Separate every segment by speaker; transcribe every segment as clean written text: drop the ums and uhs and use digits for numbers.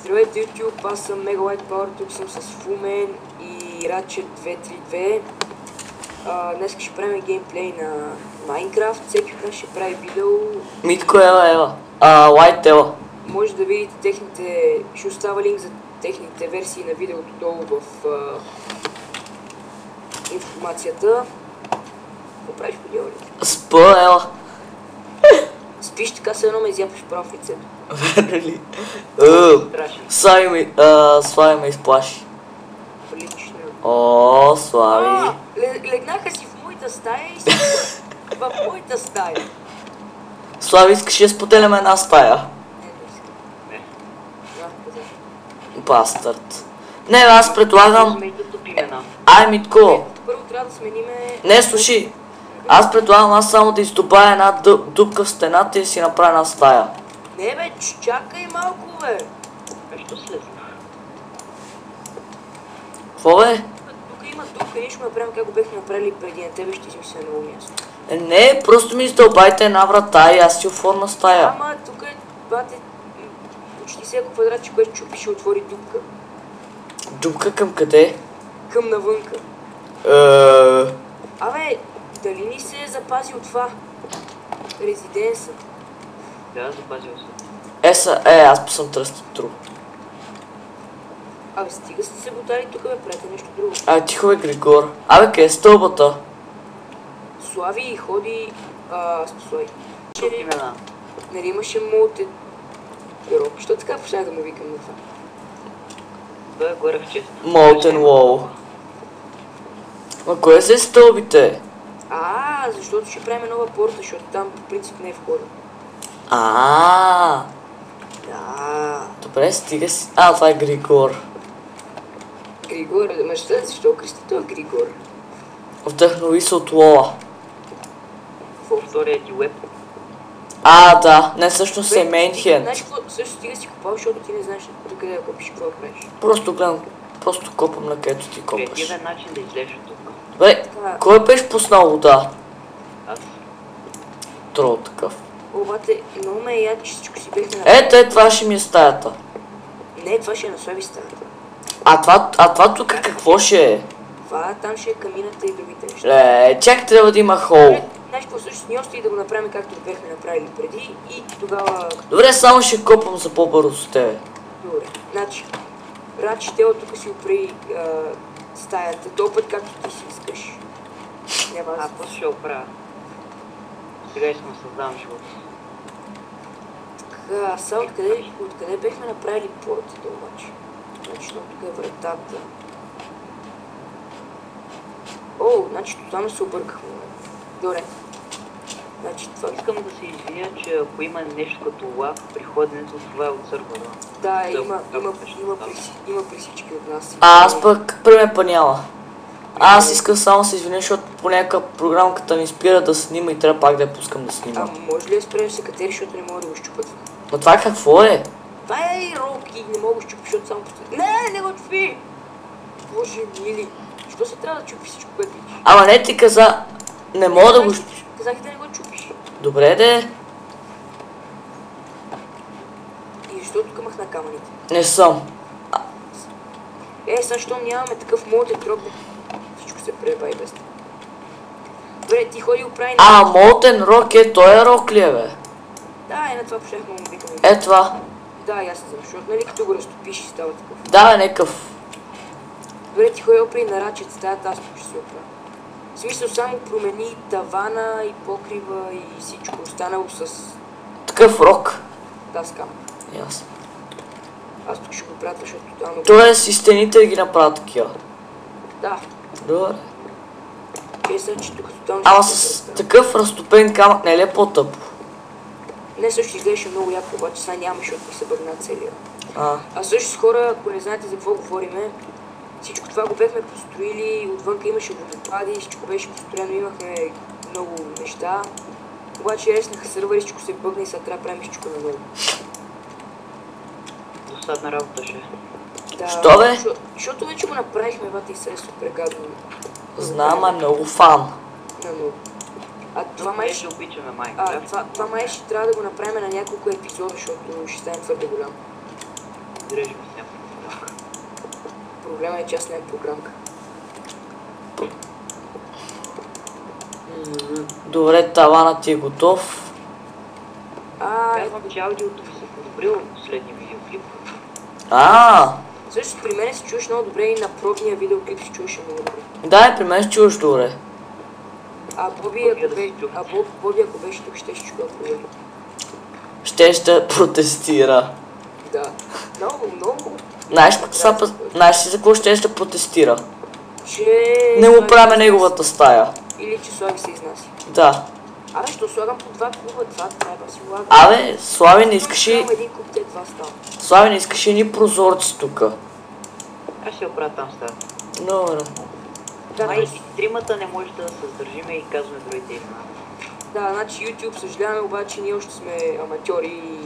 Speaker 1: Здравейте YouTube, аз съм Mega White Power, тук съм с Fullman и Ratchet 232. Днес ще правим геймплей на Minecraft, всеки от нас ще прави видео.
Speaker 2: Митко White Ела.
Speaker 1: Може да видите техните, ще остава линк за техните версии на видеото долу в информацията. Какво правиш по дело ли?
Speaker 2: Спа, Ела.
Speaker 1: Спиш така се едно ме изяпаш право в лицето.
Speaker 2: Верно ли? Слави ме изплаши.
Speaker 1: Прилично.
Speaker 2: О, Слави.
Speaker 1: Легнаха си в моята стая и си в моята стая.
Speaker 2: Слави, искаш да споделяме една стая?
Speaker 1: Не.
Speaker 2: Бастърд. Не, аз предлагам... Ай, Митко.
Speaker 1: Първо трябва да смениме...
Speaker 2: Не, слушай. Аз предлагам аз само да издобая една дупка в стената и да си направя една стая.
Speaker 1: Не бе, чакай малко бе.
Speaker 3: Що слезнах?
Speaker 2: Какво бе?
Speaker 1: Тук има дупка, ние ще го направим как го бехме направили преди, на тебе ще измисля ново място.
Speaker 2: Не, просто ми издълбайте една врата и аз си оформя стая.
Speaker 1: Ама тук е, бате, почти всяко квадратче, което чупи, ще отвори дупка.
Speaker 2: Дупка към къде?
Speaker 1: Към навънка. Абе, дали ни се е запазил това? Резиденса.
Speaker 3: Да, запазил се.
Speaker 2: Аз съм тръстен друг.
Speaker 1: Абе, стига сте се ботали тук, бе, правете нещо друго.
Speaker 2: Тихо бе, Григор. Абе, къде е стълбата?
Speaker 1: Слави и ходи... Слави.
Speaker 3: Тук имена.
Speaker 1: Нали имаше молте... Рок, що така почнах да му викам на това?
Speaker 3: Бе, горе в чест.
Speaker 2: Molten Wall. Ма кое са стълбите?
Speaker 1: Защото ще правим нова порта, защото там по принцип не е входа. Да.
Speaker 2: Добре, стига си. Това е Григор.
Speaker 1: Григор, защо кръсти това Григор?
Speaker 2: Вдъхнови се от Лола.
Speaker 3: Какво втория ти уеб?
Speaker 2: Да. Не, всъщност е мейнхенд.
Speaker 1: Знаеш какво? Също стига си копал, защото ти не знаеш докъде да копиш, какво да правиш.
Speaker 2: Просто гледам. Просто копам на където ти копаш.
Speaker 3: Креативен начин да излезеш от тук.
Speaker 2: Бе, кой беше пуснал вода?
Speaker 3: Аз.
Speaker 2: Трол такъв.
Speaker 1: Обате, много ме е яд, че всичко си бехме направили.
Speaker 2: Това ще ми е стаята.
Speaker 1: Не, това ще е на Слави стаята.
Speaker 2: Това тук какво ще е?
Speaker 1: Това там ще е камината и другите неща.
Speaker 2: Чак трябва да има хол.
Speaker 1: Знаеш какво също ни още и да го направим както го бехме направили преди и тогава...
Speaker 2: Добре, само ще копам за по-бързо с тебе.
Speaker 1: Добре, значи, Рачи Тело тук си оправи стаята, този път както ти си искаш. Няма аз.
Speaker 3: После ще оправя. Сега искам да създавам живот.
Speaker 1: Така, сега откъде бехме направили портата обаче? Значи, тук е вратата. Значи тотално се объркахме. Добре. Значи това...
Speaker 3: Искам да се извиня, че ако има нещо като лак при ходенето, това е от сървъра.
Speaker 1: Да, има при всички от нас.
Speaker 2: Аз пък при мен няма. Аз искам само да се извиня, защото понякога програмката ни спира да снима и трябва пак да я пускам да снима.
Speaker 1: Може ли да спрем секретари, защото не мога да го щупат?
Speaker 2: Но това какво е?
Speaker 1: Това е рок и не мога да щупи, защото само... Не го чупи! Боже мили! Що се трябва да чупи всичко, което видиш?
Speaker 2: Ама не ти каза... Не мога да го...
Speaker 1: Казах да не го чупиш.
Speaker 2: Добре де.
Speaker 1: И защо тук махна камъните?
Speaker 2: Не съм.
Speaker 1: Сега щом нямаме такъв молтен рок, всичко се преба и без това. Добре, ти ходи оправи...
Speaker 2: Молтен рок той е рок ли е, бе?
Speaker 1: Да, на това пошляхме му викаме.
Speaker 2: Това.
Speaker 1: Да, и аз не знам, защото нали като го разтопиш и става такъв.
Speaker 2: Да, некъв.
Speaker 1: Добре, ти ходи оправи на Рачет стаята, аз тук ще се оправя. В смисъл само промени тавана и покрива и всичко останало с...
Speaker 2: Такъв рок.
Speaker 1: Да, с камък.
Speaker 2: Ясно.
Speaker 1: Аз тук ще го правя, защото тотално...
Speaker 2: Тоест и стените да ги направят такива.
Speaker 1: Да.
Speaker 2: Добре.
Speaker 1: Че тук тотално...
Speaker 2: Ама с такъв разтопен камък не е по-тъпо?
Speaker 1: Не, също изглеждаше много яко, обаче сега нямаме, защото ми се бъгна целия. А също с хора, ако не знаете за какво говориме, всичко това го бехме построили, отвънка имаше водопади, всичко беше построено, имахме много неща. Обаче реснаха сървъри, всичко се бъгна и сега трябва да правим всичко наново.
Speaker 3: Достатна работа ще.
Speaker 1: Да,
Speaker 2: що бе?
Speaker 1: Защото вече го направихме, бата и се е супер гадно.
Speaker 2: Знам, много фан.
Speaker 1: Наново. Това май ще
Speaker 3: обичаме Майнкрафт.
Speaker 1: Това май ще трябва да го направим на няколко епизода, защото ще стане твърде голям.
Speaker 3: режем с някаква програмка.
Speaker 1: Проблема е, че аз нямам програмка.
Speaker 2: Добре, таванът ти е готов.
Speaker 3: Казвам, че аудиото ми се подобрило в последния видеоклип.
Speaker 1: Също при мен се чуеш много добре и на пробния видеоклип се чуеше много добре.
Speaker 2: Да, и при мен се чуваш добре.
Speaker 1: Боби, ако беше тук, ще чуя проверя.
Speaker 2: Ще протестира.
Speaker 1: Да. Много.
Speaker 2: Знаеш ли за какво ще протестира?
Speaker 1: Че...
Speaker 2: Не му правим неговата стая.
Speaker 1: Или че Слави се изнася.
Speaker 2: Да.
Speaker 1: Що слагам по два клуба, това трябва да си влага.
Speaker 2: Слави, не искаш ли...
Speaker 1: един клуб, те два става.
Speaker 2: Слави, не искаш ли ни прозорци тука?
Speaker 3: Аз ще оправя там става.
Speaker 2: Добре.
Speaker 3: Май тримата не може да се задържиме и казваме другите имена.
Speaker 1: Да, значи YouTube съжаляваме, обаче ние още сме аматьори и...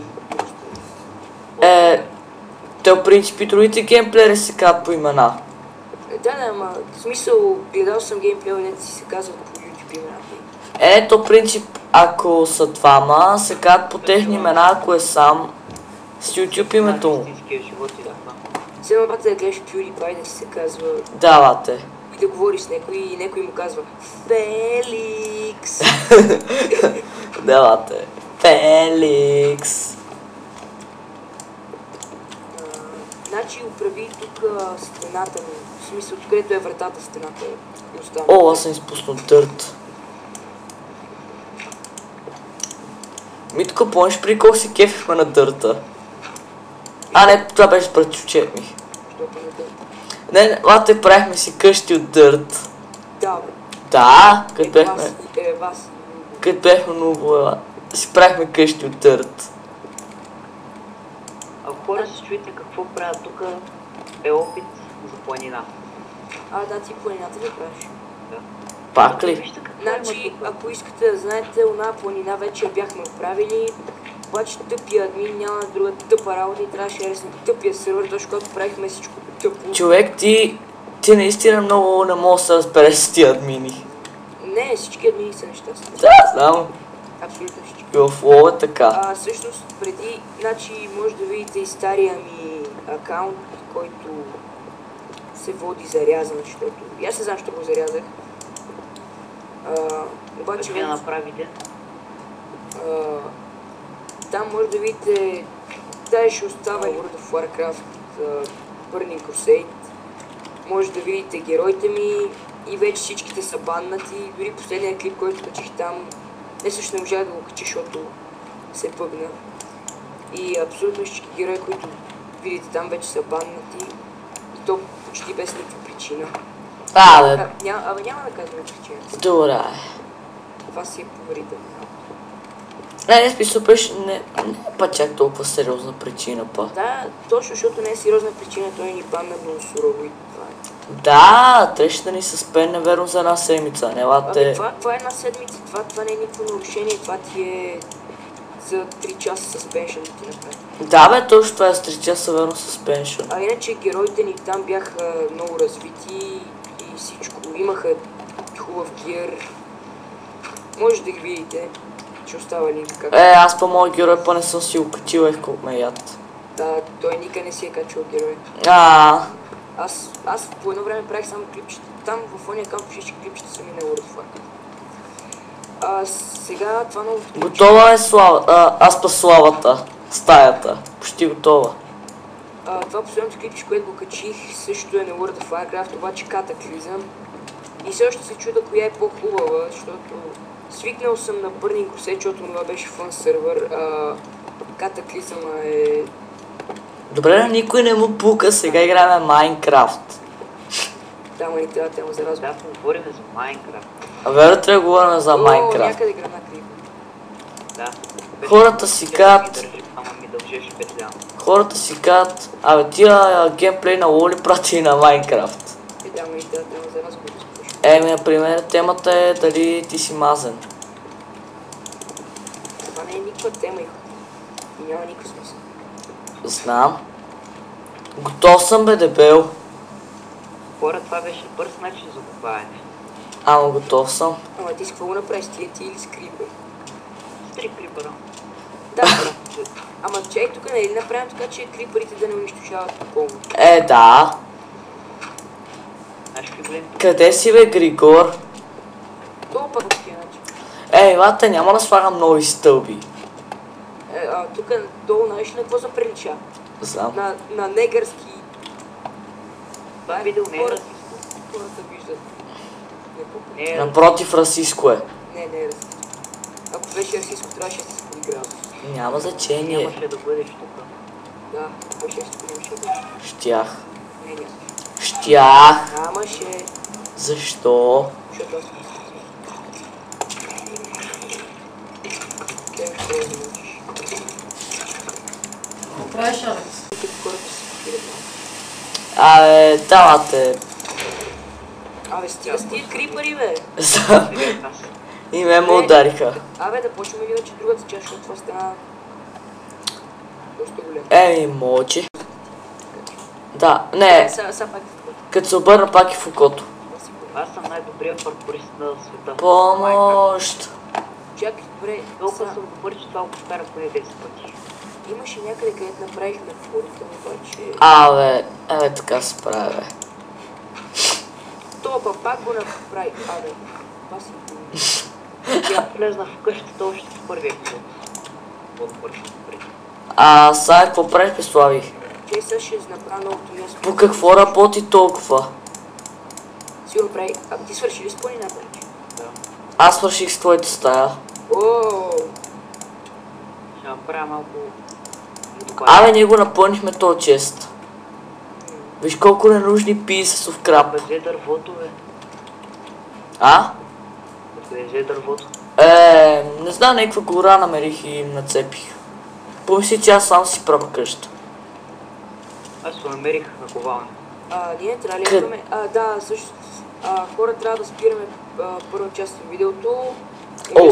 Speaker 2: Те в принципи другите геймплеери се казват по имена.
Speaker 1: Да, ама в смисъл, гледал съм геймплея, не си се казват по YouTube имената.
Speaker 2: То принцип, ако са двама, се казват по техни имена, ако е сам с YouTube името му.
Speaker 3: Истинския живот и да това.
Speaker 1: Сега бата да гледаш PewDiePie да си се казва...
Speaker 2: Да, бате.
Speaker 1: И да говори с някой и някой му казва Феликс.
Speaker 2: Да, бате. Феликс.
Speaker 1: Значи оправи тук стената ми. В смисъл, където е вратата, стената е.
Speaker 2: Аз съм изпуснал дърт. Митко, помниш при колко се кефихме на дърта? Не, това беше пред очет ми.
Speaker 1: Защото на дърта.
Speaker 2: Не, лате, правихме си къщи от дърт.
Speaker 1: Да, бе.
Speaker 2: Да, като бехме...
Speaker 1: Вас.
Speaker 2: Като бехме много... си правихме къщи от дърт.
Speaker 3: Ако хора се чуете какво правят тук, е опит за планина.
Speaker 1: Да, ти планината ли правиш?
Speaker 3: Да.
Speaker 2: Пак ли?
Speaker 3: Вижте какво има
Speaker 1: Значи,
Speaker 3: тук.
Speaker 1: ако искате да знаете, она планина вече я бяхме оправили, обаче тъпия админ няма друга тъпа работа и трябваше да ресне тъпия сервер, защото когато правихме всичко тъпо.
Speaker 2: Човек, ти наистина много не мога да се разбереш с тия админи.
Speaker 1: Не, всички админи са нещастни.
Speaker 2: Да, знам.
Speaker 1: Абсолютно всички.
Speaker 2: В лоу е така.
Speaker 1: Всъщност, преди, значи, може да видите и стария ми акаунт, който се води зарязан, защото... И аз не знам, що го зарязах. Обаче...
Speaker 3: Как я направите?
Speaker 1: Там може да видите... Даже ще остава World of Warcraft Burning Crusade. Може да видите героите ми и вече всичките са баннати. Дори последния клип, който качих там, не също не можах да го качи, защото се бъгна. И абсолютно всички герои, които видите там, вече са баннати. И то почти без никаква причина. Няма да казвам причината.
Speaker 2: Добре.
Speaker 1: Това си е поверително.
Speaker 2: Не, смисъл беше не е па чак толкова сериозна причина па.
Speaker 1: Да, точно защото не е сериозна причина, той ни банна много сурово и това е.
Speaker 2: Да, трябваше да ни съспенне верно за една седмица, не лате...
Speaker 1: Това е една седмица, това не е никакво нарушение, това ти е за 3 часа suspension да ти направи.
Speaker 2: Да бе, точно това е с 3 часа верно suspension.
Speaker 1: Иначе героите ни там бяха много развити и всичко, имаха хубав гир. Може да ги видите, че остава линк как...
Speaker 2: Аз по моят герой па не съм си го качил, колко ме яд.
Speaker 1: Да, той никъде не си е качил герой. Аз по едно време правих само клипчета. Там в ония камп всички клипчета са ми на World of Warcraft. Сега това новото клипче...
Speaker 2: Готова е слава, аз па славата, стаята, почти готова.
Speaker 1: Това последното клипче, което го качих, също е на World of Warcraft, обаче катаклизъм. И все още се чуда коя е по-хубава, защото свикнал съм на Burning Crusade, защото това беше фън сервер, катаклизъма е...
Speaker 2: Добре, никой не му пука, сега играем Майнкрафт.
Speaker 1: Да, ма ни трябва тема за разговор.
Speaker 3: Да, говорим за Майнкрафт.
Speaker 2: Верно трябва да говорим за Майнкрафт.
Speaker 1: Някъде грана криво.
Speaker 3: Да.
Speaker 2: Хората си казват...
Speaker 3: Ама ми дължеше петля.
Speaker 2: Хората си казват, тия геймплей на Лоли прати и на Майнкрафт.
Speaker 1: Да, ма ни трябва тема за разговор.
Speaker 2: Например, темата е дали ти си мазен.
Speaker 1: Това не е никаква тема и няма никакъв смисъл.
Speaker 2: Знам. Готов съм бе, дебел.
Speaker 3: Хора, това беше бърз начин за купаене.
Speaker 2: Готов съм.
Speaker 1: Ама ти с какво го направиш? Ти или с крипър?
Speaker 3: С 3 крипъра.
Speaker 1: Да, Ама чай тук нали направим така, че крипарите да не унищожават напълно.
Speaker 2: Да.
Speaker 3: Знаеш какви големи?
Speaker 2: Къде си бе, Григор?
Speaker 1: Долу пък по такива начин.
Speaker 2: Лата, няма да слагам нови стълби.
Speaker 1: Тук долу знаеш на какво заприлича?
Speaker 2: Знам.
Speaker 1: На негърски.
Speaker 3: Това видео не е
Speaker 1: Хората-
Speaker 3: расистско.
Speaker 1: Хората виждат. Не,
Speaker 3: Не е
Speaker 2: Напротив, расистско е.
Speaker 1: не е расистско. Ако беше расистско, трябваше да се подиграва.
Speaker 2: Няма значение.
Speaker 3: Нямаше да бъдеш тук.
Speaker 1: Да, беше расистско, нямаше да бъде.
Speaker 2: Щях.
Speaker 1: Не, няма.
Speaker 2: Щях.
Speaker 1: Нямаше.
Speaker 2: Защо?
Speaker 1: Защото аз не съм. Те ще го научиш.
Speaker 2: Какво правиш, Алекс?
Speaker 1: Тук хората се подиграт.
Speaker 2: Давате.
Speaker 1: Абе, стига с тия крипари, бе!
Speaker 3: Аз.
Speaker 2: И ме му удариха.
Speaker 1: Абе, да почнем ли вече другата част, защото това стана доста голям.
Speaker 2: Може. Да, не,
Speaker 1: Сега пак
Speaker 2: като се обърна пак и в окото.
Speaker 3: Аз съм най-добрият паркурист на света.
Speaker 2: Помощ!
Speaker 1: чакай, добре,
Speaker 3: Толкова
Speaker 1: сега
Speaker 3: съм добър, че това го повтаря поне 10 пъти.
Speaker 1: имаше някъде, където направихме форите, обаче...
Speaker 2: Така се прави, бе.
Speaker 1: Това пак го направи. Абе, това си...
Speaker 3: Тя влезна в къщата още в първия епизод. По-добър преди.
Speaker 2: Сега какво правиш, бе, Слави?
Speaker 1: Чей сега ще направя новото място.
Speaker 2: По какво работи толкова?
Speaker 1: Сигурно прави... А ти свърши ли с планина, вече?
Speaker 3: Да.
Speaker 2: Аз свърших с твоята стая.
Speaker 1: Ооо!
Speaker 3: Ще направя малко... добавя.
Speaker 2: Ние го напълнихме този чест. Виж колко ненужни писесов краб.
Speaker 3: Откъде дървото, бе? Откъде взе дървото?
Speaker 2: Не знам, някаква гора намерих и нацепих. Помисли, че аз сам си правя къща.
Speaker 3: Аз го намерих на ковални.
Speaker 1: Ние трябва ли
Speaker 2: Къде?
Speaker 1: имаме... Да, също... Хора, трябва да спираме първа част от видеото.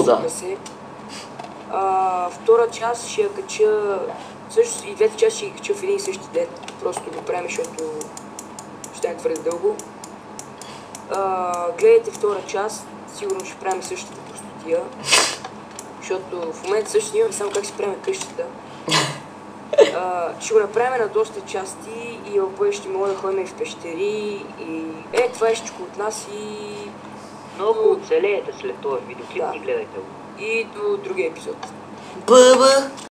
Speaker 2: Да.
Speaker 1: Се. Втора част ще я кача... Също и двете части ще ги кача в един и същи ден. Просто го правим, защото ще стане твърде дълго. Гледайте втора част. Сигурно ще правим същата простотия. Защото в момента също имаме само как си правим къщата. Ще го направим на доста части и в бъдеще ще мога да ходим и в пещери и... това е всичко от нас и...
Speaker 3: Но ако оцелеете след този видеоклип,
Speaker 1: Да.
Speaker 3: ни гледайте го.
Speaker 1: И до другия епизод.
Speaker 2: Бъбъ!